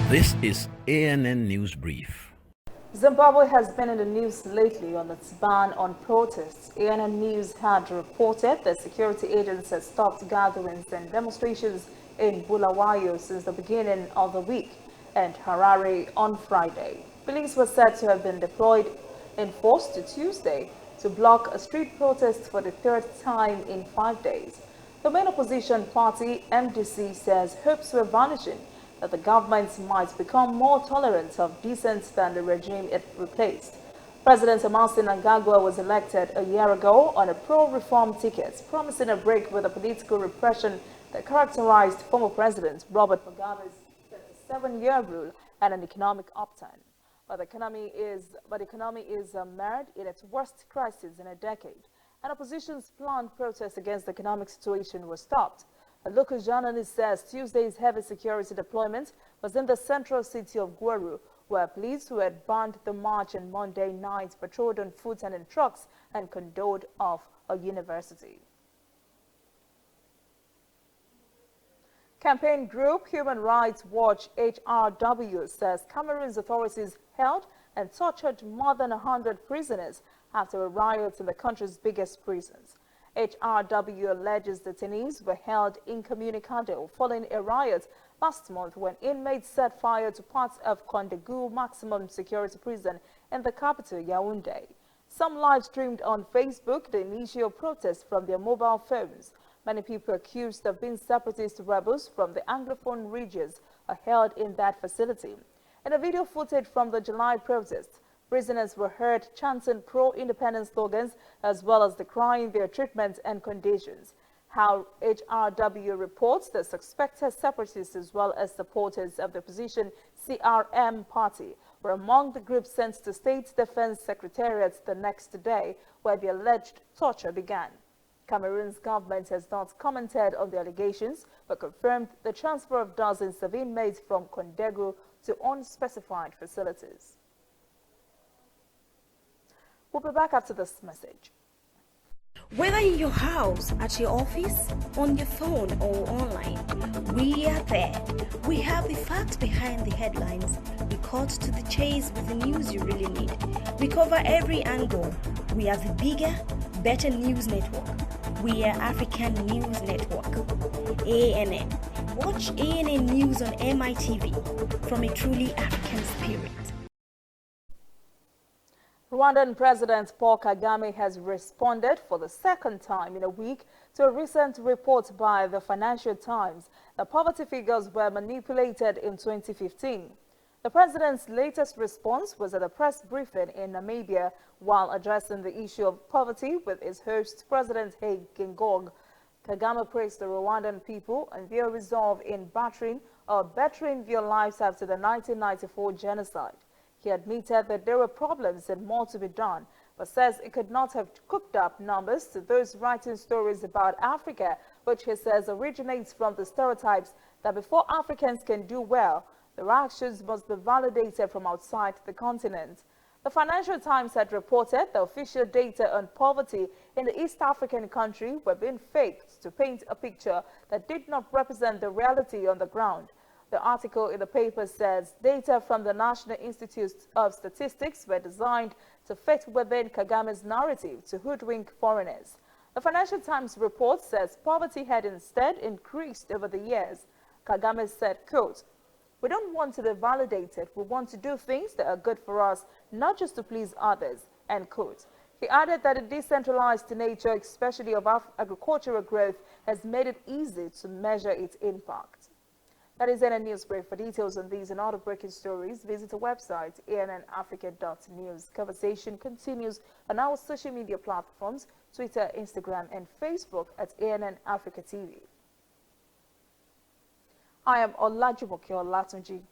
This is ANN News Brief. Zimbabwe has been in the news lately on its ban on protests. ANN News had reported that security agents had stopped gatherings and demonstrations in Bulawayo since the beginning of the week and Harare on Friday. Police were said to have been deployed in force to Tuesday to block a street protest for the third time in 5 days. The main opposition party, MDC, says hopes were vanishing that the government might become more tolerant of dissent than the regime it replaced. President Emmerson Mnangagwa was elected a year ago on a pro-reform ticket, promising a break with the political repression that characterized former President Robert Mugabe's 37-year rule and an economic upturn. But the economy is mired in its worst crisis in a decade, and opposition's planned protests against the economic situation were stopped. A local journalist says Tuesday's heavy security deployment was in the central city of Gweru, where police who had banned the march on Monday night patrolled on foot and in trucks and condoned off a university. Campaign group Human Rights Watch HRW says Cameroon's authorities held and tortured more than 100 prisoners after a riot in the country's biggest prisons. HRW alleges detainees were held incommunicado following a riot last month when inmates set fire to parts of Kondegu maximum security prison in the capital, Yaoundé. Some live-streamed on Facebook the initial protest from their mobile phones. Many people accused of being separatist rebels from the Anglophone regions are held in that facility. In a video footage from the July protest, prisoners were heard chanting pro-independence slogans as well as decrying their treatment and conditions. How HRW reports that suspected separatists as well as supporters of the opposition CRM party were among the groups sent to State Defense Secretariat the next day, where the alleged torture began. Cameroon's government has not commented on the allegations, but confirmed the transfer of dozens of inmates from Kondegu to unspecified facilities. We'll be back after this message. Whether in your house, at your office, on your phone or online, we are there. We have the facts behind the headlines. We cut to the chase with the news you really need. We cover every angle. We are the bigger, better news network. We are African News Network. ANN. Watch ANN News on MITV from a truly African spirit. Rwandan President Paul Kagame has responded for the second time in a week to a recent report by the Financial Times that poverty figures were manipulated in 2015. The president's latest response was at a press briefing in Namibia while addressing the issue of poverty with his host, President Hage Geingob. Kagame praised the Rwandan people and their resolve in bettering their lives after the 1994 genocide. He admitted that there were problems and more to be done, but says it could not have cooked up numbers to those writing stories about Africa, which he says originates from the stereotypes that before Africans can do well, their actions must be validated from outside the continent. The Financial Times had reported the official data on poverty in the East African country were being faked to paint a picture that did not represent the reality on the ground. The article in the paper says data from the National Institute of Statistics were designed to fit within Kagame's narrative to hoodwink foreigners. The Financial Times report says poverty had instead increased over the years. Kagame said, quote, "We don't want to be validated. We want to do things that are good for us, not just to please others," end quote. He added that the decentralized nature, especially of agricultural growth, has made it easy to measure its impact. That is ANN News Brief. For details on these and other breaking stories, visit our website, annafrica.news. Conversation continues on our social media platforms, Twitter, Instagram, and Facebook at ANN Africa TV. I am Olajumoke Olatunji.